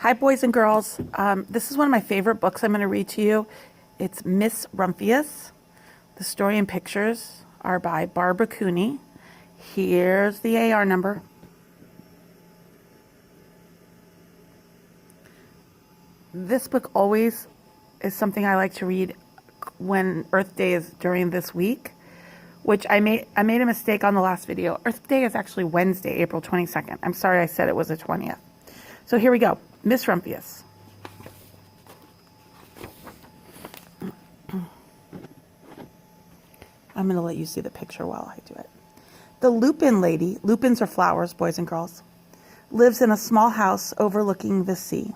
Hi, boys and girls. This is one of my favorite books I'm going to read to you. It's Miss Rumphius. The story and pictures are by Barbara Cooney. Here's the AR number. This book always is something I like to read when Earth Day is during this week, which I made a mistake on the last video. Earth Day is actually Wednesday, April 22nd. I'm sorry I said it was the 20th. So here we go. Miss Rumphius. I'm going to let you see the picture while I do it. The lupin lady, lupins are flowers, boys and girls, lives in a small house overlooking the sea.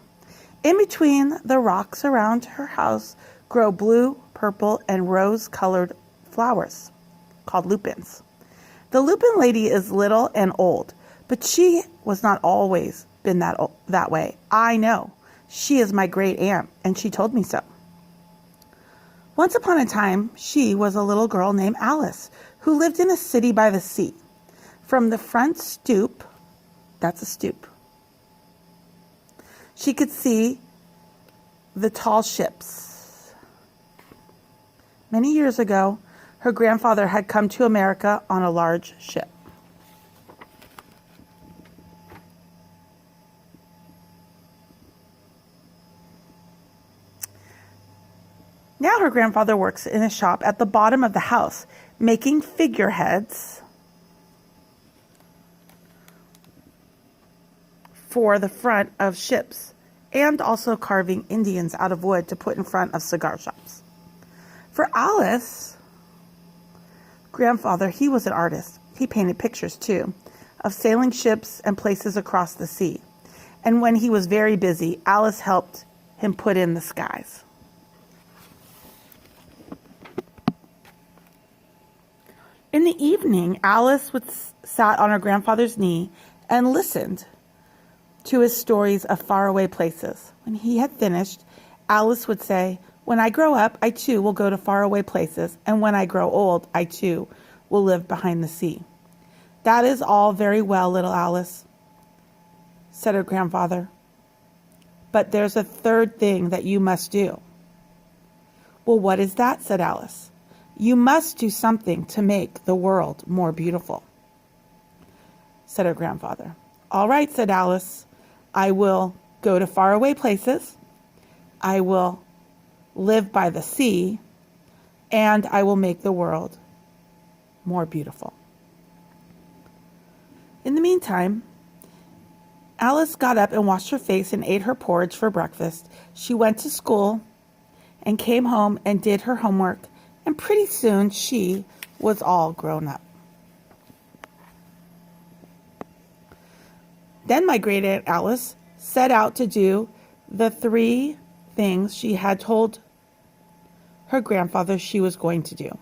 In between the rocks around her house grow blue, purple, and rose-colored flowers called lupins. The lupin lady is little and old, but she was not always been that way. I know. She is my great aunt, and she told me so. Once upon a time, she was a little girl named Alice who lived in a city by the sea. From the front stoop, that's a stoop, she could see the tall ships. Many years ago, her grandfather had come to America on a large ship. Now her grandfather works in a shop at the bottom of the house, making figureheads for the front of ships and also carving Indians out of wood to put in front of cigar shops. For Alice, grandfather, he was an artist. He painted pictures too of sailing ships and places across the sea. And when he was very busy, Alice helped him put in the skies. In the evening, Alice sat on her grandfather's knee and listened to his stories of faraway places. When he had finished, Alice would say, "When I grow up, I too will go to faraway places, and when I grow old, I too will live behind the sea." "That is all very well, little Alice," said her grandfather, "but there's a third thing that you must do." "Well, what is that?" said Alice. "You must do something to make the world more beautiful," said her grandfather. "All right," said Alice. "I will go to faraway places, I will live by the sea, and I will make the world more beautiful." In the meantime, Alice got up and washed her face and ate her porridge for breakfast. She went to school and came home and did her homework, and pretty soon she was all grown up. Then my great aunt Alice set out to do the 3 things she had told her grandfather she was going to do.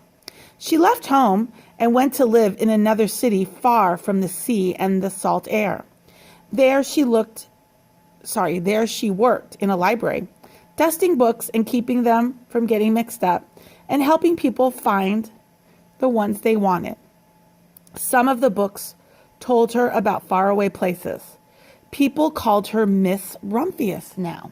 She left home and went to live in another city far from the sea and the salt air. There she worked in a library, dusting books and keeping them from getting mixed up, and helping people find the ones they wanted. Some of the books told her about faraway places. People called her Miss Rumphius now.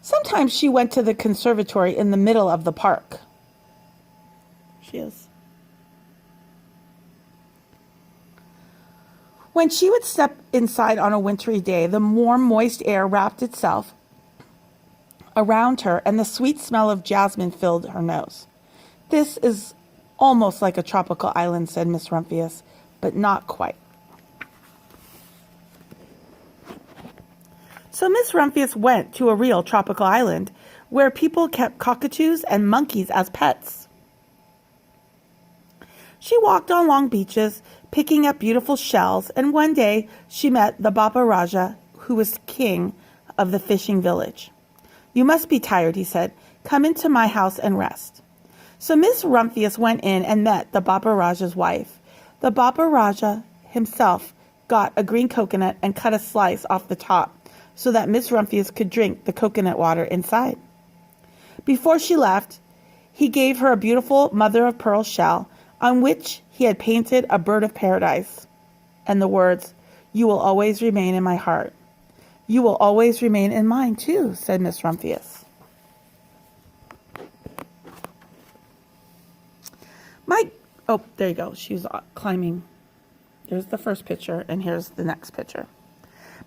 Sometimes she went to the conservatory in the middle of the park. She is. When she would step inside on a wintry day, the warm, moist air wrapped itself around her, and the sweet smell of jasmine filled her nose. "This is almost like a tropical island," said Miss Rumphius, "but not quite." So Miss Rumphius went to a real tropical island where people kept cockatoos and monkeys as pets. She walked on long beaches, picking up beautiful shells, and one day she met the Bapa Raja, who was king of the fishing village. "You must be tired," he said. "Come into my house and rest." So Miss Rumphius went in and met the Bapa Raja's wife. The Bapa Raja himself got a green coconut and cut a slice off the top so that Miss Rumphius could drink the coconut water inside. Before she left, he gave her a beautiful mother-of-pearl shell, on which he had painted a bird of paradise and the words, "You will always remain in my heart." "You will always remain in mine, too," said Miss Rumphius. Oh, there you go. She was climbing. There's the first picture, and here's the next picture.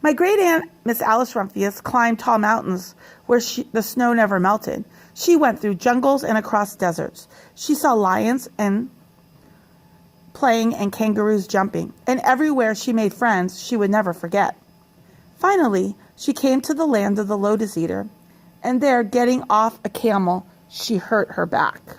"My great aunt, Miss Alice Rumphius, climbed tall mountains where the snow never melted. She went through jungles and across deserts. She saw lions and playing and kangaroos jumping, and everywhere she made friends she would never forget. Finally, she came to the land of the lotus eater, and there, getting off a camel, she hurt her back."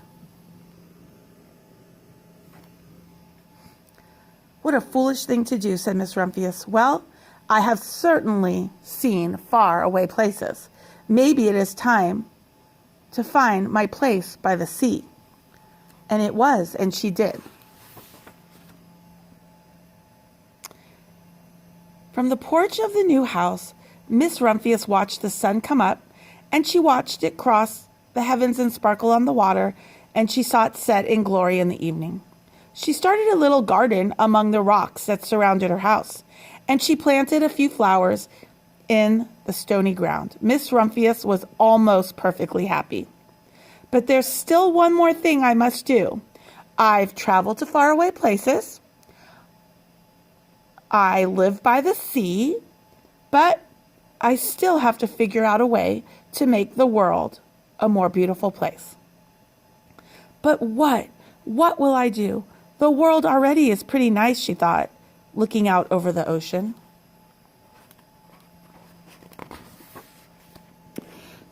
"What a foolish thing to do," said Miss Rumphius. "Well, I have certainly seen far away places. Maybe it is time to find my place by the sea." And it was, and she did. From the porch of the new house, Miss Rumphius watched the sun come up, and she watched it cross the heavens and sparkle on the water, and she saw it set in glory in the evening. She started a little garden among the rocks that surrounded her house, and she planted a few flowers in the stony ground. Miss Rumphius was almost perfectly happy. "But there's still one more thing I must do. I've traveled to faraway places. I live by the sea, but I still have to figure out a way to make the world a more beautiful place." "But what will I do? The world already is pretty nice," she thought, looking out over the ocean.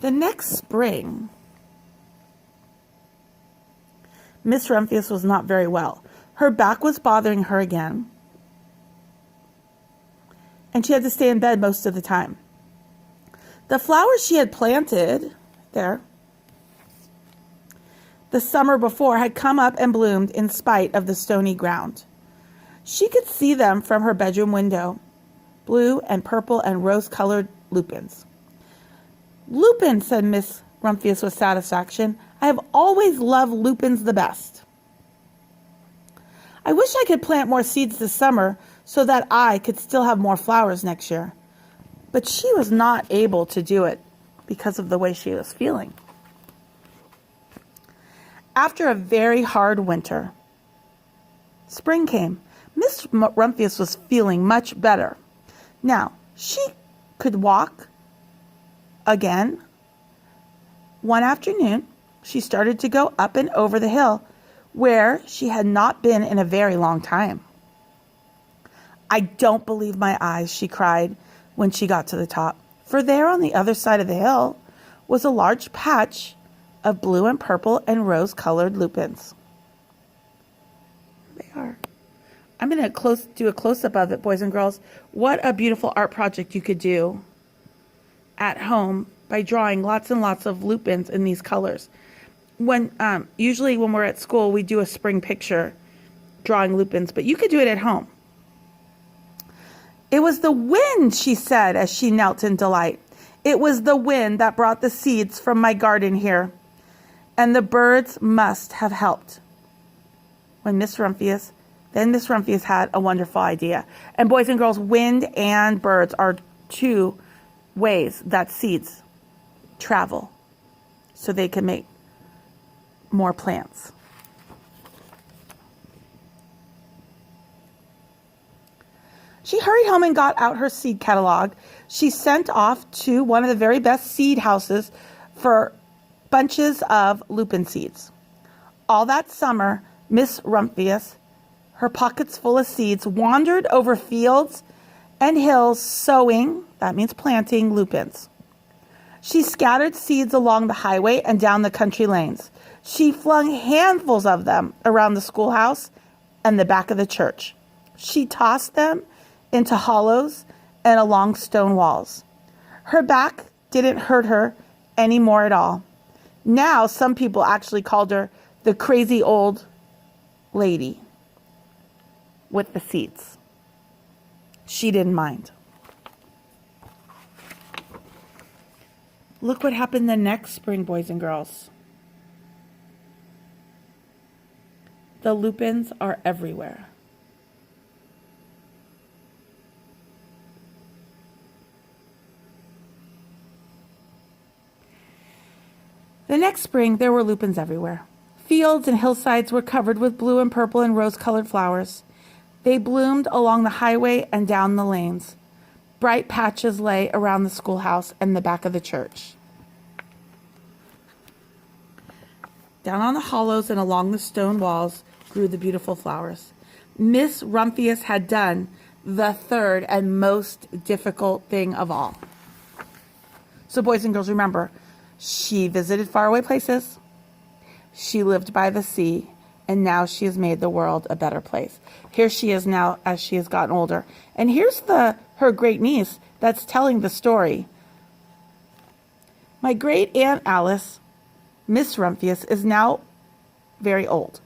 The next spring, Miss Rumphius was not very well. Her back was bothering her again, and she had to stay in bed most of the time. The flowers she had planted there the summer before had come up and bloomed in spite of the stony ground. She could see them from her bedroom window, blue and purple and rose-colored lupins. "Lupins," said Miss Rumphius with satisfaction. "I have always loved lupins the best. I wish I could plant more seeds this summer so that I could still have more flowers next year." But she was not able to do it because of the way she was feeling. After a very hard winter, spring came. Miss Rumphius was feeling much better. Now, she could walk again. One afternoon, she started to go up and over the hill where she had not been in a very long time. "I don't believe my eyes," she cried when she got to the top, for there on the other side of the hill was a large patch of blue and purple and rose-colored lupins. They are. I'm going to do a close-up of it, boys and girls. What a beautiful art project you could do at home by drawing lots and lots of lupins in these colors. Usually when we're at school, we do a spring picture drawing lupins, but you could do it at home. "It was the wind," she said as she knelt in delight. "It was the wind that brought the seeds from my garden here. And the birds must have helped." Then Miss Rumphius had a wonderful idea. And boys and girls, wind and birds are two ways that seeds travel so they can make more plants. She hurried home and got out her seed catalog. She sent off to one of the very best seed houses for bunches of lupin seeds. All that summer, Miss Rumphius, her pockets full of seeds, wandered over fields and hills sowing, that means planting, lupins. She scattered seeds along the highway and down the country lanes. She flung handfuls of them around the schoolhouse and the back of the church. She tossed them into hollows and along stone walls. Her back didn't hurt her any more at all. Now, some people actually called her the crazy old lady with the seeds. She didn't mind. Look what happened the next spring, boys and girls. The lupins are everywhere. The next spring, there were lupins everywhere. Fields and hillsides were covered with blue and purple and rose-colored flowers. They bloomed along the highway and down the lanes. Bright patches lay around the schoolhouse and the back of the church. Down on the hollows and along the stone walls grew the beautiful flowers. Miss Rumphius had done the third and most difficult thing of all. So boys and girls, remember, she visited faraway places, she lived by the sea, and now she has made the world a better place. Here she is now as she has gotten older. And here's her great niece that's telling the story. My great Aunt Alice, Miss Rumphius, is now very old.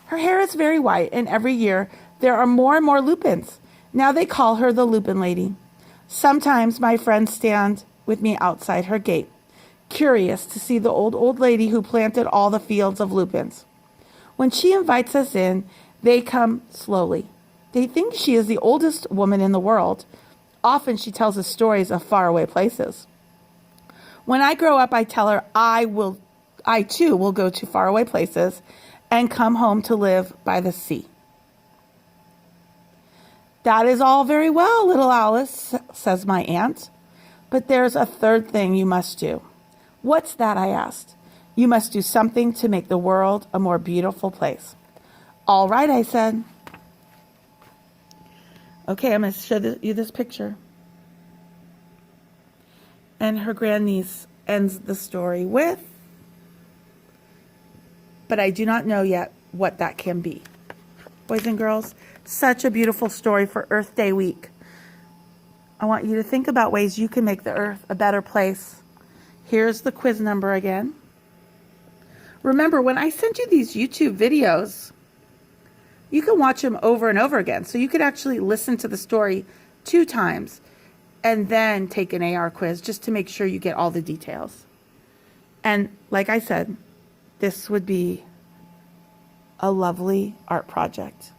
Her hair is very white, and every year there are more and more lupins. Now they call her the Lupin Lady. Sometimes my friends stand with me outside her gate, curious to see the old lady who planted all the fields of lupins. When she invites us in, they come slowly. They think she is the oldest woman in the world. Often she tells us stories of faraway places. When I grow up, I tell her I too will go to faraway places and come home to live by the sea. That is all very well, little Alice, says my aunt, but there's a third thing you must do. What's that? I asked. You must do something to make the world a more beautiful place. All right, I said. Okay, I'm going to show you this picture. And her grandniece ends the story with, but I do not know yet what that can be. Boys and girls, such a beautiful story for Earth Day week. I want you to think about ways you can make the earth a better place. Here's the quiz number again. Remember, when I send you these YouTube videos, you can watch them over and over again. So you could actually listen to the story 2 times and then take an AR quiz just to make sure you get all the details. And like I said, this would be a lovely art project.